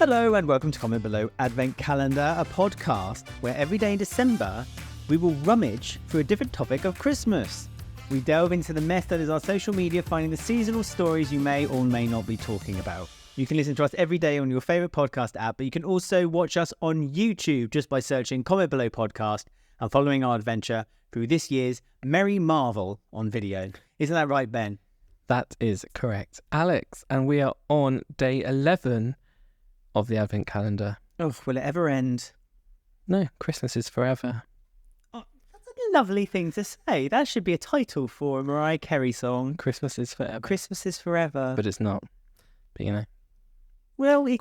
Hello and welcome to Comment Below Advent Calendar, a podcast where every day in December we will rummage through a different topic of Christmas. We delve into the mess that is our social media, finding the seasonal stories you may or may not be talking about. You can listen to us every day on your favourite podcast app, but you can also watch us on YouTube just by searching Comment Below Podcast and following our adventure through this year's Merry Marvel on video. Isn't that right, Ben? That is correct, Alex. And we are on day 11 of the Advent calendar. Oh, will it ever end? No, Christmas is forever. Oh, that's a lovely thing to say. That should be a title for a Mariah Carey song. Christmas is forever. Christmas is forever. But it's not. But you know. Well, it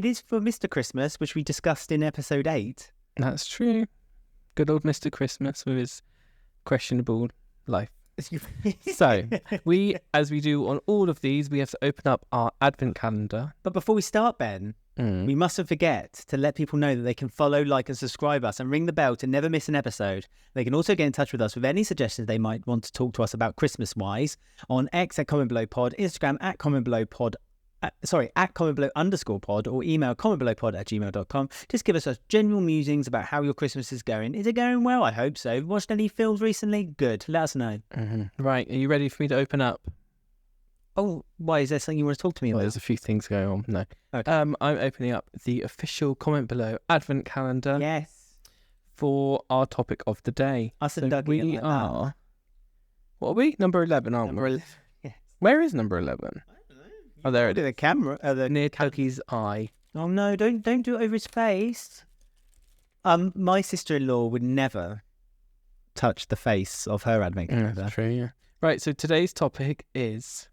is for Mr. Christmas, which we discussed in episode 8. That's true. Good old Mr. Christmas with his questionable life. So, as we do on all of these, we have to open up our Advent calendar. But before we start, Ben, we mustn't forget to let people know that they can follow, like, and subscribe us and ring the bell to never miss an episode. They can also get in touch with us with any suggestions they might want to talk to us about Christmas-wise on X at Comment Below Pod, Instagram at Comment Below Pod, at Comment Below _pod, or email commentbelowpod@gmail.com. Just give us a general musings about how your Christmas is going. Is it going well? I hope so. Watched any films recently? Good. Let us know. Right. Are you ready for me to open up? Oh, why? Is there something you want to talk to me about? Well, there's a few things going on. No. Okay. I'm opening up the official Comment Below Advent calendar. Yes. For our topic of the day. Us and Doug. We are. What are we? Number 11, aren't we? Yes. Where is number 11? Oh, there it is. The camera. Near Dougie's eye. Oh no! Don't do it over his face. My sister-in-law would never touch the face of her Advent calendar. That's true. Yeah. Right. So today's topic is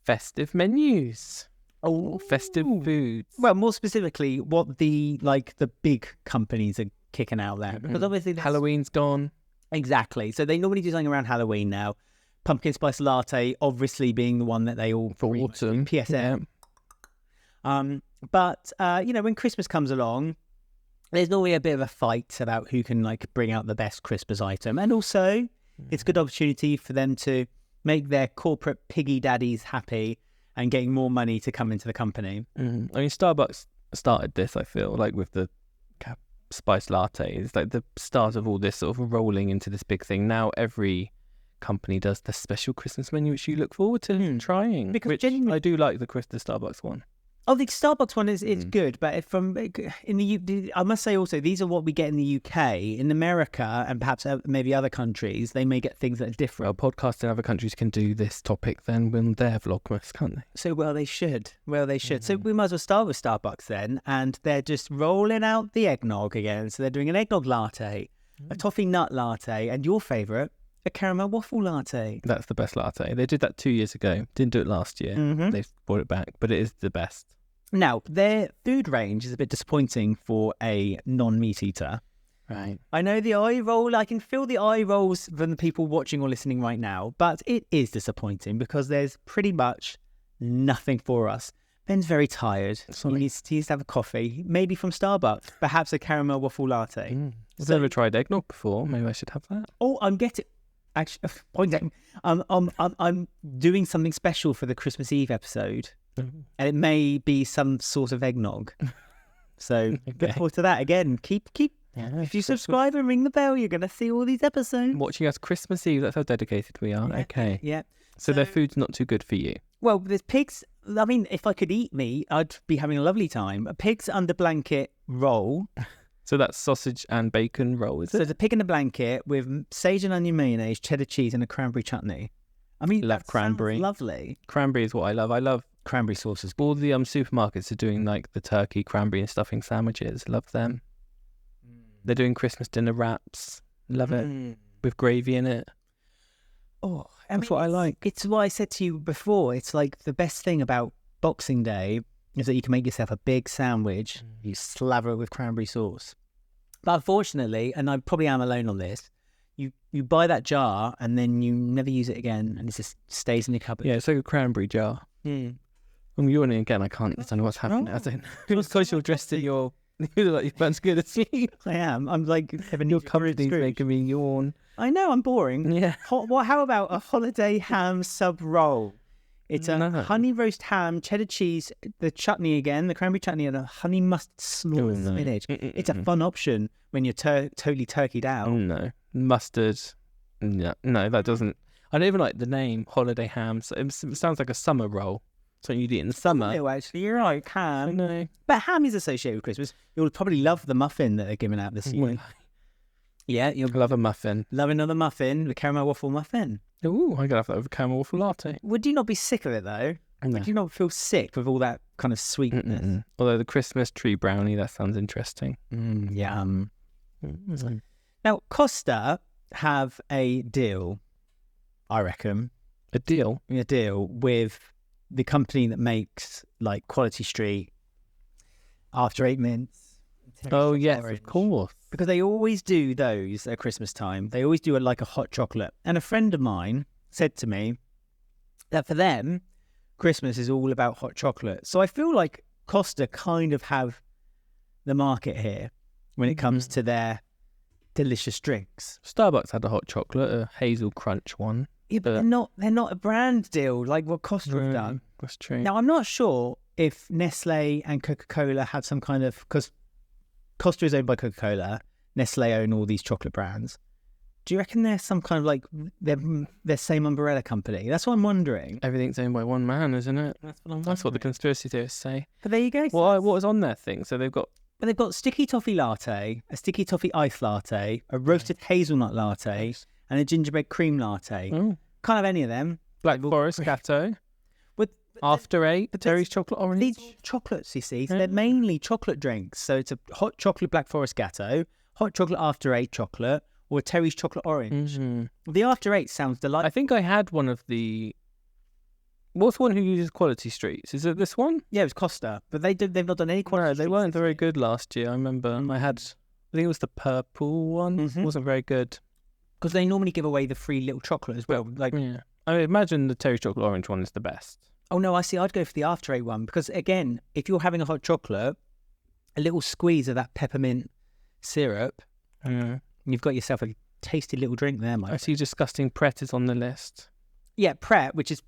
festive menus. Oh, festive foods. Well, more specifically, what the big companies are kicking out there, because obviously Halloween's gone. Exactly. So they normally do something around Halloween now. Pumpkin spice latte, obviously being the one that they all for autumn. PSM. Yeah. But when Christmas comes along, there's normally a bit of a fight about who can bring out the best Christmas item, and also it's a good opportunity for them to make their corporate piggy daddies happy and getting more money to come into the company. I mean, Starbucks started this, I feel, with the spice latte. It's like the start of all this sort of rolling into this big thing. Now every company does the special Christmas menu, which you look forward to trying. Because I do like the Starbucks one. Oh, the Starbucks one is good, but I must say also, these are what we get in the UK. In America and perhaps maybe other countries, they may get things that are different. Well, podcasts in other countries can do this topic then when they're Vlogmas, can't they? So, they should. So we might as well start with Starbucks then, and they're just rolling out the eggnog again. So they're doing an eggnog latte, a toffee nut latte, and your favourite, a caramel waffle latte. That's the best latte. They did that 2 years ago. Didn't do it last year. They've brought it back, but it is the best. Now, their food range is a bit disappointing for a non-meat eater. Right. I know the eye roll. I can feel the eye rolls from the people watching or listening right now, but it is disappointing because there's pretty much nothing for us. Ben's very tired. He needs to have a coffee, maybe from Starbucks, perhaps a caramel waffle latte. I've never tried eggnog before. Maybe I should have that. Oh, Actually, pointing. I'm doing something special for the Christmas Eve episode, and it may be some sort of eggnog. So look forward to that. Again, keep. Yeah, if you subscribe and ring the bell, you're going to see all these episodes. Watching us Christmas Eve. That's how dedicated we are. Yeah. Okay. Yeah. So their food's not too good for you. Well, there's pigs. I mean, if I could eat meat, I'd be having a lovely time. A pig's under blanket roll. So that's sausage and bacon roll, is it? So it's a pig in a blanket with sage and onion mayonnaise, cheddar cheese, and a cranberry chutney. I mean, love cranberry. Lovely. Cranberry is what I love. I love cranberry sauces. All the supermarkets are doing the turkey, cranberry, and stuffing sandwiches. Love them. They're doing Christmas dinner wraps. Love it. With gravy in it. Oh, that's what I like. It's what I said to you before. It's the best thing about Boxing Day is that you can make yourself a big sandwich. You slather it with cranberry sauce. But unfortunately, and I probably am alone on this, you buy that jar and then you never use it again, and it just stays in your cupboard. Yeah, it's like a cranberry jar. I'm yawning again. I can't understand what's happening. I don't know. Because you're dressed in your... You look like you've been good at sleep. I am. I'm your company's making me yawn. I know, I'm boring. Yeah. How about a holiday ham sub roll? It's a honey roast ham, cheddar cheese, the chutney again, the cranberry chutney, and a honey mustard slaughtered spinach. It's a fun option when you're totally turkeyed out. No. Mustard. No, that doesn't. I don't even like the name holiday ham. So it sounds like a summer roll. So you eat it in the summer. No, actually, you're right, ham. No. But ham is associated with Christmas. You'll probably love the muffin that they're giving out this year. Yeah, you'll love a muffin. Love another muffin, the caramel waffle muffin. Ooh, I gotta have that with a caramel waffle latte. Would you not be sick of it though? No. Would you not feel sick with all that kind of sweetness? Mm-mm. Although the Christmas tree brownie, that sounds interesting. Yum. Now, Costa have a deal, I reckon. A deal? A deal with the company that makes like Quality Street, After 8 Mints. Oh, yes, of course. Because they always do those at Christmas time. They always do it like a hot chocolate. And a friend of mine said to me that for them, Christmas is all about hot chocolate. So I feel like Costa kind of have the market here when it comes to their delicious drinks. Starbucks had a hot chocolate, a hazel crunch one. Yeah, but they're not a brand deal like what Costa have done. That's true. Now, I'm not sure if Nestle and Coca-Cola had some kind of... Because Costa is owned by Coca-Cola, Nestle own all these chocolate brands. Do you reckon they're some kind of like their same umbrella company? That's what I'm wondering. Everything's owned by one man, isn't it? That's what the conspiracy theorists say. But there you go. What was on their thing? So they've got sticky toffee latte, a sticky toffee ice latte, a roasted hazelnut latte, and a gingerbread cream latte. Oh. Can't have any of them. Black Forest Gatto. After 8, Terry's chocolate orange. These chocolates, you see, so they're mainly chocolate drinks. So it's a hot chocolate Black Forest Gatto, hot chocolate After 8 chocolate, or a Terry's chocolate orange. The After 8 sounds delightful. I think I had one of the... What's the one who uses Quality Streets? Is it this one? Yeah, it was Costa, but they've not done any Quality No, they weren't very good last year, I remember. I think it was the purple one. It wasn't very good. Because they normally give away the free little chocolate as well. Yeah. I imagine the Terry's chocolate orange one is the best. Oh, no, I see. I'd go for the After 8 one because, again, if you're having a hot chocolate, a little squeeze of that peppermint syrup, you've got yourself a tasty little drink there, Mike. I see disgusting Pret is on the list. Yeah, Pret, which is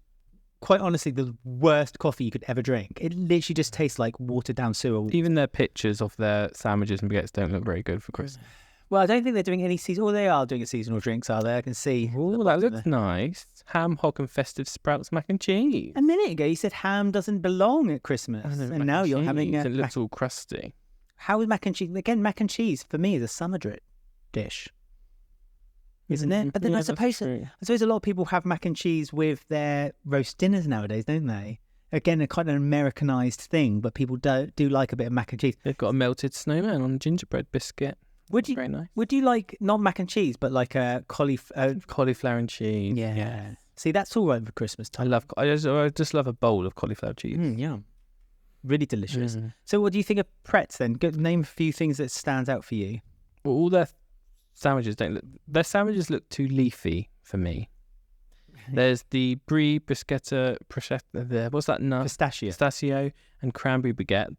quite honestly the worst coffee you could ever drink. It literally just tastes like watered down sewer. Even their pictures of their sandwiches and baguettes don't look very good for Christmas. Well, I don't think they're doing any seasonal... Well, they are doing seasonal drinks, are they? I can see. Oh, that looks nice. Ham, hock and festive sprouts mac and cheese. A minute ago, you said ham doesn't belong at Christmas. And now you're having... It looks all crusty. How is mac and cheese... Again, mac and cheese, for me, is a summer dish. Isn't it? But then I suppose a lot of people have mac and cheese with their roast dinners nowadays, don't they? Again, a kind of Americanized thing, but people do like a bit of mac and cheese. They've got a melted snowman on a gingerbread biscuit. Very nice. Would you like not mac and cheese, but like a cauliflower and cheese? Yeah. See, that's all right for Christmas time. I just love a bowl of cauliflower cheese. Yeah. Really delicious. So, what do you think of Pret's then? Name a few things that stands out for you. Well, all their sandwiches their sandwiches look too leafy for me. There's the brie, bruschetta, what's that nut? Pistachio and cranberry baguette.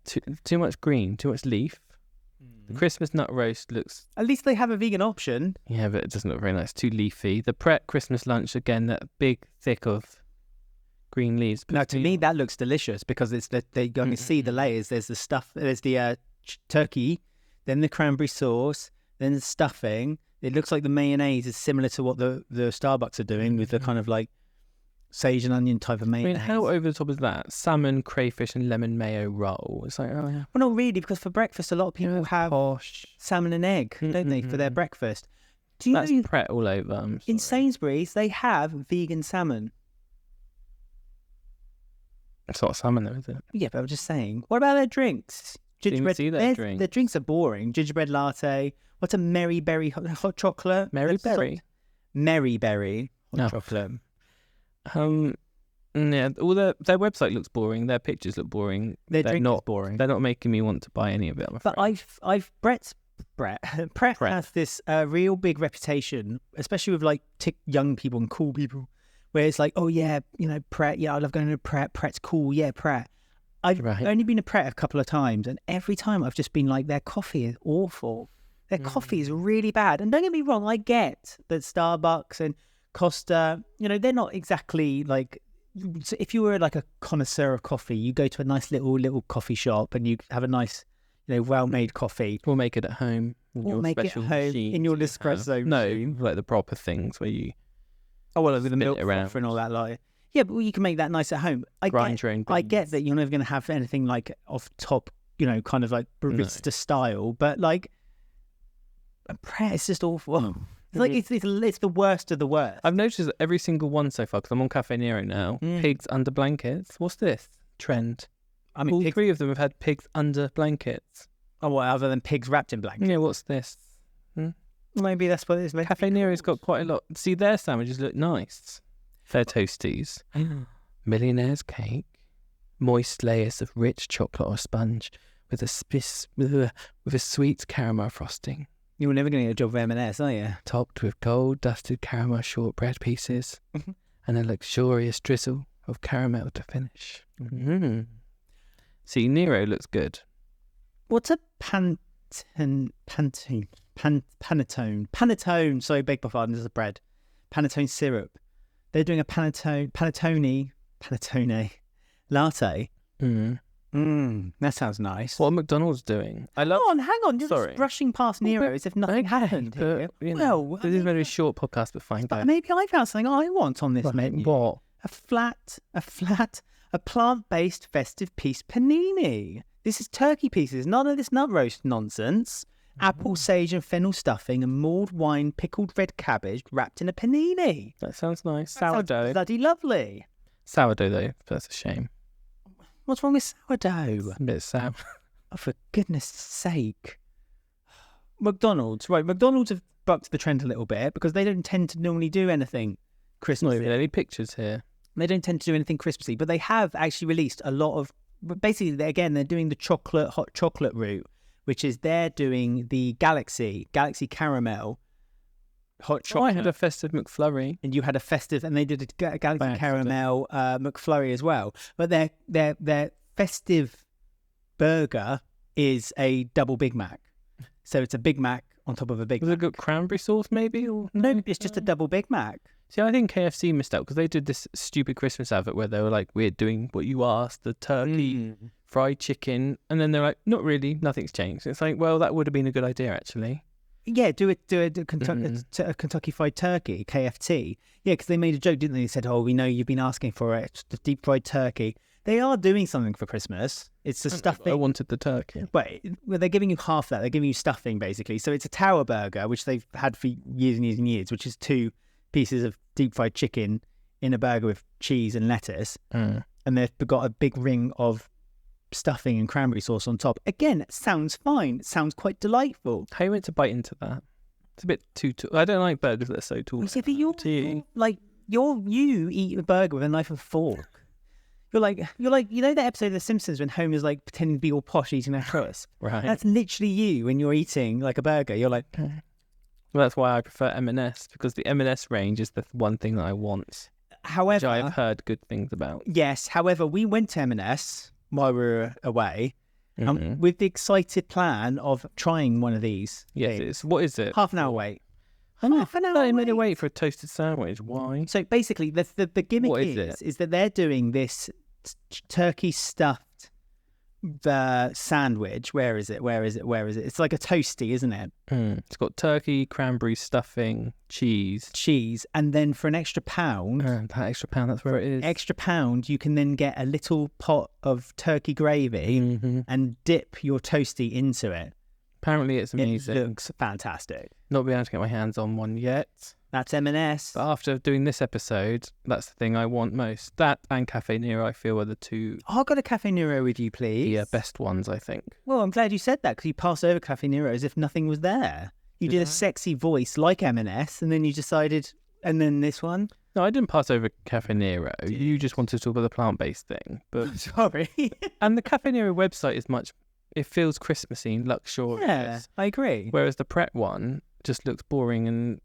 Too much green, too much leaf. The Christmas nut roast looks... At least they have a vegan option. Yeah, but it doesn't look very nice. Too leafy. The Pret Christmas lunch, again, that big, thick of green leaves. Now, to me, that looks delicious because it's they can see the layers. There's the stuff, there's the turkey, then the cranberry sauce, then the stuffing. It looks like the mayonnaise is similar to what the Starbucks are doing with the kind of like sage and onion type of mayonnaise. I mean, how over the top is that? Salmon, crayfish and lemon mayo roll. It's like, oh yeah. Well, not really, because for breakfast, a lot of people have salmon and egg, don't they, for their breakfast. Do you know Pret all over. In Sainsbury's, they have vegan salmon. It's not salmon though, is it? Yeah, but I'm just saying. What about their drinks? Gingerbread. Their drinks are boring. Gingerbread latte. What's a Merry Berry hot chocolate? Merry Berry hot chocolate. Yeah, all their website looks boring. Their pictures look boring. Their drink is boring. They're not making me want to buy any of it. I'm afraid. But Pret has this real big reputation, especially with like young people and cool people, where it's like, oh yeah, Pret. Yeah, I love going to Pret. Pret's cool. Yeah, Pret. I've only been to Pret a couple of times, and every time I've just been like, their coffee is awful. Their coffee is really bad. And don't get me wrong, I get that Starbucks and Costa, they're not exactly like So if you were like a connoisseur of coffee, you go to a nice little coffee shop and you have a nice, well-made coffee. Or make it at home. Or make it at home in your Nespresso machine. No, like the proper things where you... Oh, well, with the milk around frother and all that. Like, yeah, but you can make that nice at home. I get that you're never going to have anything like off top, kind of like barista style, but like, Pret is just awful. It's like it's the worst of the worst. I've noticed that every single one so far, because I'm on Cafe Nero now, pigs under blankets. What's this trend? I mean, all three of them have had pigs under blankets. Oh, what, other than pigs wrapped in blankets? Yeah, what's this? Maybe that's what it is. Cafe Nero's got quite a lot. See, their sandwiches look nice. Their toasties. Millionaire's cake. Moist layers of rich chocolate or sponge with a sweet caramel frosting. You're never going to get a job with M&S, are you? Topped with gold dusted caramel shortbread pieces and a luxurious drizzle of caramel to finish. See, Nero looks good. What's a panettone? Panettone. Sorry, beg my pardon. This is a bread. Panettone syrup. They're doing a panettone latte. That sounds nice. What Mcdonald's doing? Hang on. You're just rushing past Nero as if nothing happened here. This is a very short podcast, but fine. But maybe I found something I want on this menu. What? A plant-based festive piece panini. This is turkey pieces. None of this nut roast nonsense. Apple, sage and fennel stuffing and mulled wine, pickled red cabbage wrapped in a panini. That sounds nice. Sourdough. Sounds bloody lovely. Sourdough, though. That's a shame. What's wrong with sourdough? It's a bit sour. Oh, for goodness sake. McDonald's. Right, McDonald's have bucked the trend a little bit because they don't tend to normally do anything Christmassy. Not even any pictures here. They don't tend to do anything Christmassy, but they have actually released a lot of... Basically, they're doing the hot chocolate route, which is they're doing the Galaxy Caramel hot chocolate. I had a festive McFlurry. And you had a festive, and they did a Galaxy Caramel McFlurry as well. But their festive burger is a double Big Mac. So it's a Big Mac on top of a Big Mac. Was it got cranberry sauce maybe? Or... No, it's just a double Big Mac. See, I think KFC missed out because they did this stupid Christmas advert where they were like, we're doing what you asked, the turkey, fried chicken. And then they're like, not really, nothing's changed. It's like, well, that would have been a good idea, actually. Yeah, do a Kentucky Fried Turkey, KFT. Yeah, because they made a joke, didn't they? They said, we know you've been asking for it, the deep fried turkey. They are doing something for Christmas. It's the stuffing. I wanted the turkey. Well, they're giving you half that. They're giving you stuffing, basically. So it's a tower burger, which they've had for years and years and years, which is 2 pieces of deep fried chicken in a burger with cheese and lettuce. And they've got a big ring of stuffing and cranberry sauce on top. Again, it sounds fine. It sounds quite delightful. How you went to bite into that? It's a bit too tall. I don't like burgers that are so tall. Yeah, but you eat a burger with a knife and fork. You're like, that episode of The Simpsons when Homer's like pretending to be all posh eating a crust. Right. That's literally you when you're eating like a burger. You're like, well, that's why I prefer M&S, because the M&S range is the one thing that I want. However, which I've heard good things about. Yes. However, we went to M&S while we were away with the excited plan of trying one of these. Yes. What is it? Half an hour wait. Half an hour minute wait for a toasted sandwich. Why? So basically, the gimmick is that they're doing this turkey stuffed sandwich. Where is it? It's like a toasty, isn't it? It's got turkey, cranberry stuffing, cheese, and then for an extra pound, that extra pound, that's where it is. Extra pound, you can then get a little pot of turkey gravy and dip your toasty into it. Apparently, it's amazing. It looks fantastic. Not being able to get my hands on one yet. That's M&S. But after doing this episode, that's the thing I want most. That and Cafe Nero, I feel, are the two. I'll go to Cafe Nero with you, please. The best ones, I think. Well, I'm glad you said that, because you passed over Cafe Nero as if nothing was there. You did a sexy voice like M&S, and then you decided, and then this one. No, I didn't pass over Cafe Nero. You just wanted to talk about the plant-based thing. But sorry. And the Cafe Nero website is it feels Christmassy and luxurious. Yeah, I agree. Whereas the Pret one just looks boring and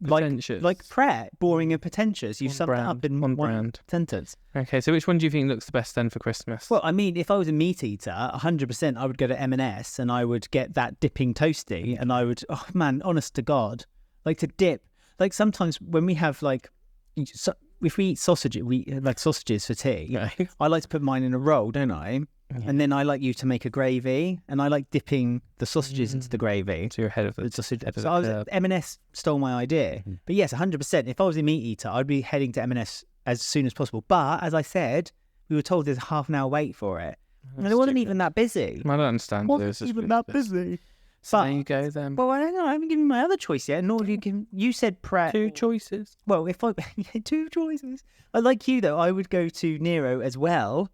pretentious. Like Pret, boring and pretentious. You summed it up in one sentence. Okay, so which one do you think looks the best then for Christmas? Well, I mean, if I was a meat eater, 100% I would go to M&S and I would get that dipping toasty, and I would, honest to God, like to dip. Like sometimes when we have if we eat sausage, we like sausages for tea. Right. I like to put mine in a roll, don't I? Yeah. And then I like you to make a gravy, and I like dipping the sausages into the gravy. So you're ahead of the Sausage. head of So the M&S stole my idea. But yes, 100%. If I was a meat eater, I'd be heading to M&S as soon as possible. But as I said, we were told there's a half an hour wait for it. And it wasn't even that busy. I don't understand. Wasn't even that busy. So But there you go then. well, I don't know. I haven't given you my other choice yet. Nor have you given. You said Pret. 2 choices. Well, if I 2 choices. Like you though, I would go to Nero as well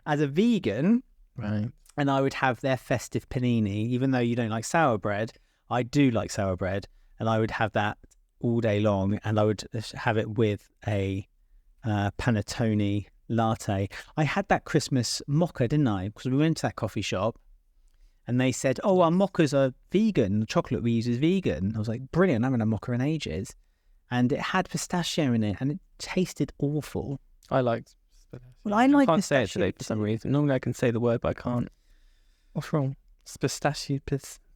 as a vegan. Right. And I would have their festive panini, even though you don't like sour bread. I do like sour bread, and I would have that all day long, and I would have it with a panettone latte. I had that Christmas mocha, didn't I? Because we went to that coffee shop, and they said, "Oh, our mochas are vegan. The chocolate we use is vegan." I was like, "Brilliant! I haven't had a mocha in ages," and it had pistachio in it, and it tasted awful. I liked. Well, I like can't say it pistachio today for some reason. Normally I can say the word, but I can't. What's wrong? It's pistachio.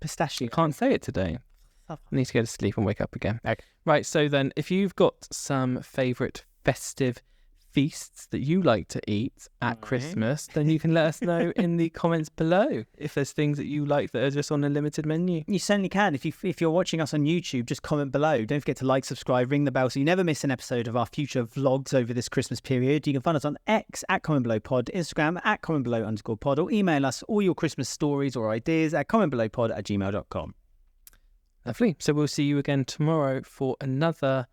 Pistachio. I can't say it today. I need to go to sleep and wake up again. Okay. Right, so then if you've got some favourite festive feasts that you like to eat at Christmas, then you can let us know in the comments below if there's things that you like that are just on a limited menu. You certainly can. If you're watching us on YouTube, just comment below. Don't forget to like, subscribe, ring the bell so you never miss an episode of our future vlogs over this Christmas period. You can find us on X at commentbelowpod, Instagram at commentbelow_pod, or email us all your Christmas stories or ideas at commentbelowpod@gmail.com. Lovely. So we'll see you again tomorrow for another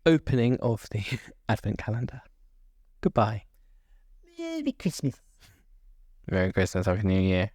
opening of the Advent calendar. Goodbye. Merry Christmas. Merry Christmas, Happy New Year.